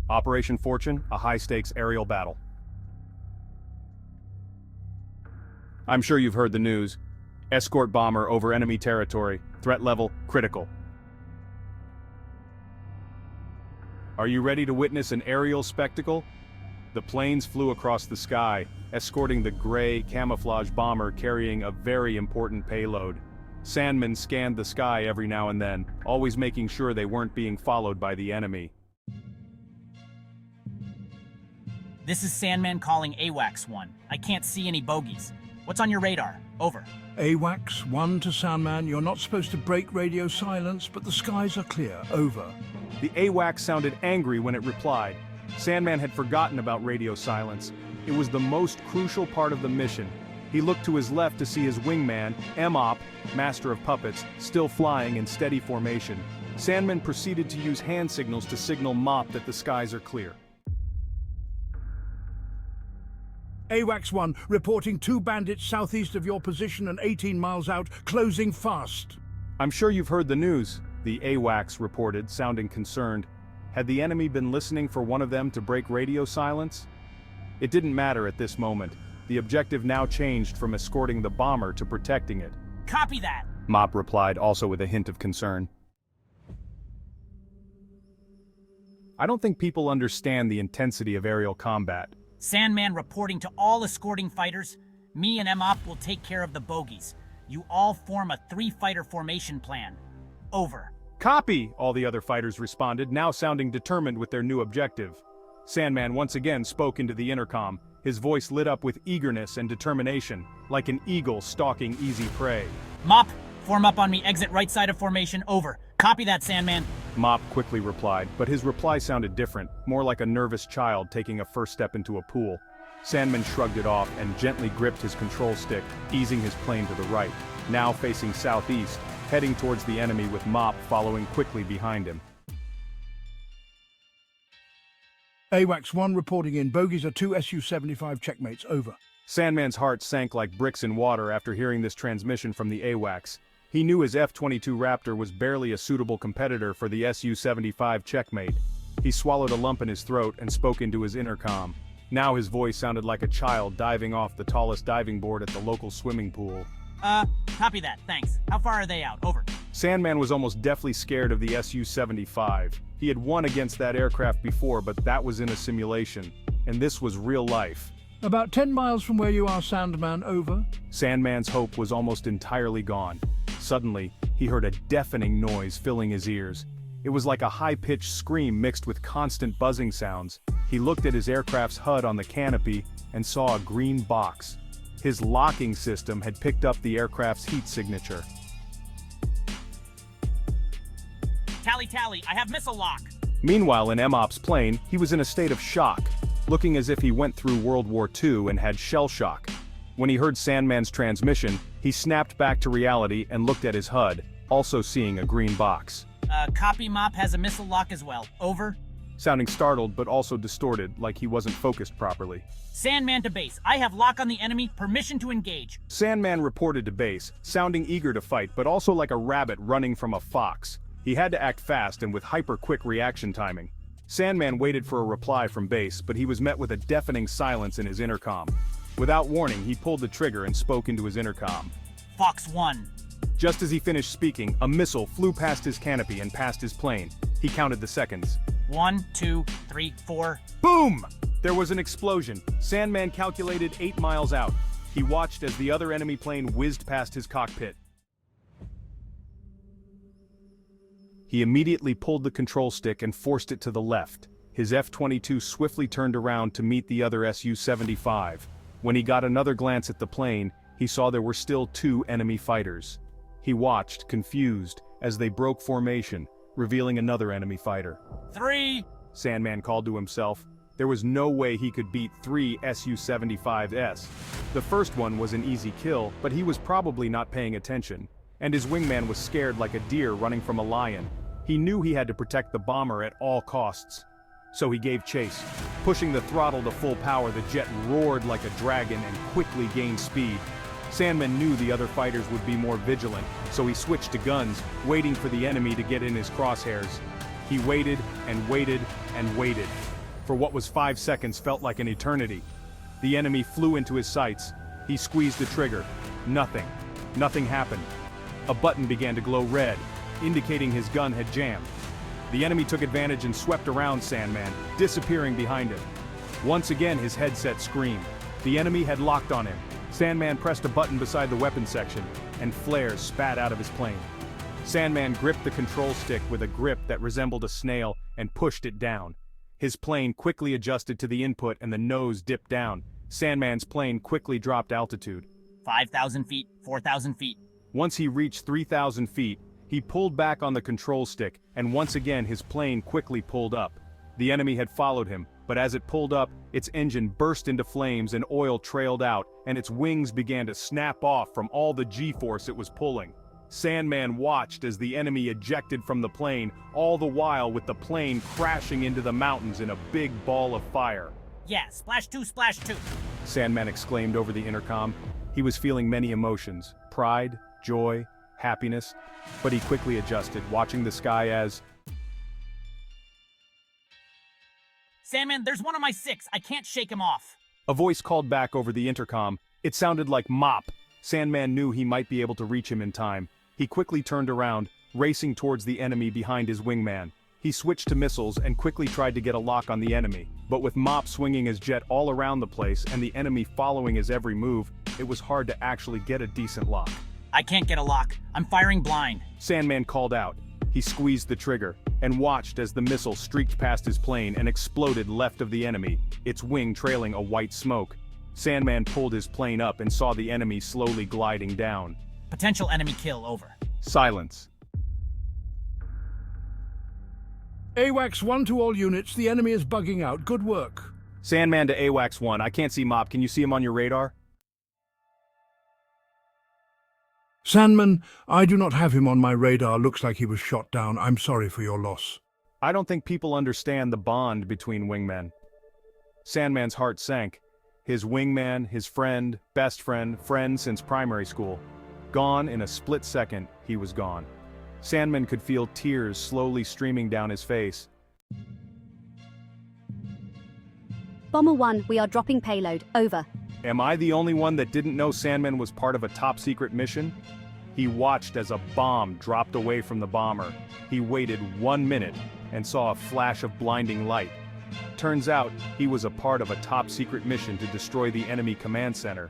Operation Fortune, a high-stakes aerial battle. I'm sure you've heard the news. Escort bomber over enemy territory, threat level critical. Are you ready to witness an aerial spectacle? The planes flew across the sky, escorting the gray camouflage bomber carrying a very important payload. Sandmen scanned the sky every now and then, always making sure they weren't being followed by the enemy. This is Sandman calling AWACS 1. I can't see any bogies. What's on your radar? Over. AWACS 1 to Sandman, you're not supposed to break radio silence, but the skies are clear. Over. The AWACS sounded angry when it replied. Sandman had forgotten about radio silence. It was the most crucial part of the mission. He looked to his left to see his wingman, MOP, Master of Puppets, still flying in steady formation. Sandman proceeded to use hand signals to signal MOP that the skies are clear. AWACS 1, reporting 2 bandits southeast of your position and 18 miles out, closing fast. I'm sure you've heard the news, the AWACS reported, sounding concerned. Had the enemy been listening for one of them to break radio silence? It didn't matter at this moment. The objective now changed from escorting the bomber to protecting it. Copy that! MOP replied, also with a hint of concern. I don't think people understand the intensity of aerial combat. Sandman reporting to all escorting fighters. Me and MOP will take care of the bogies. You all form a 3-fighter formation plan. Over. Copy, all the other fighters responded, now sounding determined with their new objective. Sandman once again spoke into the intercom, his voice lit up with eagerness and determination, like an eagle stalking easy prey. MOP, form up on me, exit right side of formation, over. Copy that, Sandman. MOP quickly replied, but his reply sounded different, more like a nervous child taking a first step into a pool. Sandman shrugged it off and gently gripped his control stick, easing his plane to the right, now facing southeast, heading towards the enemy with MOP following quickly behind him. AWACS 1 reporting in, bogies are 2 Su-75 checkmates, over. Sandman's heart sank like bricks in water after hearing this transmission from the AWACS. He knew his F-22 Raptor was barely a suitable competitor for the Su-75 checkmate. He swallowed a lump in his throat and spoke into his intercom. Now his voice sounded like a child diving off the tallest diving board at the local swimming pool. Copy that, thanks. How far are they out? Over. Sandman was almost deathly scared of the Su-75. He had won against that aircraft before, but that was in a simulation. And this was real life. About 10 miles from where you are, Sandman, over. Sandman's hope was almost entirely gone. Suddenly, he heard a deafening noise filling his ears. It was like a high-pitched scream mixed with constant buzzing sounds. He looked at his aircraft's HUD on the canopy and saw a green box. His locking system had picked up the aircraft's heat signature. Tally, I have missile lock. Meanwhile, in MOP's plane, he was in a state of shock, looking as if he went through World War II and had shell shock. When he heard Sandman's transmission, he snapped back to reality and looked at his HUD, also seeing a green box. Copy, MOP has a missile lock as well. Over. Sounding startled but also distorted, like he wasn't focused properly. Sandman to base. I have lock on the enemy. Permission to engage. Sandman reported to base, sounding eager to fight but also like a rabbit running from a fox. He had to act fast and with hyper-quick reaction timing. Sandman waited for a reply from base, but he was met with a deafening silence in his intercom. Without warning, he pulled the trigger and spoke into his intercom. Fox 1. Just as he finished speaking, a missile flew past his canopy and past his plane. He counted the seconds. 1, 2, 3, 4. Boom! There was an explosion. Sandman calculated 8 miles out. He watched as the other enemy plane whizzed past his cockpit. He immediately pulled the control stick and forced it to the left. His F-22 swiftly turned around to meet the other Su-75. When he got another glance at the plane, he saw there were still 2 enemy fighters. He watched, confused, as they broke formation, revealing another enemy fighter. 3! Sandman called to himself. There was no way he could beat 3 Su-75s. The first one was an easy kill, but he was probably not paying attention. And his wingman was scared like a deer running from a lion. He knew he had to protect the bomber at all costs. So he gave chase. Pushing the throttle to full power, the jet roared like a dragon and quickly gained speed. Sandman knew the other fighters would be more vigilant, so he switched to guns, waiting for the enemy to get in his crosshairs. He waited and waited and waited. For what was 5 seconds felt like an eternity. The enemy flew into his sights. He squeezed the trigger. Nothing. Nothing happened. A button began to glow red, indicating his gun had jammed. The enemy took advantage and swept around Sandman, disappearing behind him. Once again his headset screamed. The enemy had locked on him. Sandman pressed a button beside the weapons section, and flares spat out of his plane. Sandman gripped the control stick with a grip that resembled a snail and pushed it down. His plane quickly adjusted to the input and the nose dipped down. Sandman's plane quickly dropped altitude. 5,000 feet, 4,000 feet. Once he reached 3,000 feet, he pulled back on the control stick, and once again his plane quickly pulled up. The enemy had followed him, but as it pulled up, its engine burst into flames and oil trailed out, and its wings began to snap off from all the G-force it was pulling. Sandman watched as the enemy ejected from the plane, all the while with the plane crashing into the mountains in a big ball of fire. Yeah, splash two, splash two. Sandman exclaimed over the intercom. He was feeling many emotions, pride, joy, happiness, but he quickly adjusted, watching the sky as... Sandman, there's one of my 6. I can't shake him off. A voice called back over the intercom. It sounded like Mop. Sandman knew he might be able to reach him in time. He quickly turned around, racing towards the enemy behind his wingman. He switched to missiles and quickly tried to get a lock on the enemy, but with Mop swinging his jet all around the place and the enemy following his every move, it was hard to actually get a decent lock. I can't get a lock. I'm firing blind. Sandman called out. He squeezed the trigger and watched as the missile streaked past his plane and exploded left of the enemy, its wing trailing a white smoke. Sandman pulled his plane up and saw the enemy slowly gliding down. Potential enemy kill, over. Silence. AWACS 1 to all units, the enemy is bugging out. Good work. Sandman to AWACS 1, I can't see Mop. Can you see him on your radar? Sandman, I do not have him on my radar. Looks like he was shot down. I'm sorry for your loss. I don't think people understand the bond between wingmen. Sandman's heart sank. His wingman, his friend, best friend, friend since primary school. Gone in a split second, he was gone. Sandman could feel tears slowly streaming down his face. Bomber 1, we are dropping payload. Over. Am I the only one that didn't know Sandman was part of a top-secret mission? He watched as a bomb dropped away from the bomber. He waited 1 minute and saw a flash of blinding light. Turns out, he was a part of a top-secret mission to destroy the enemy command center.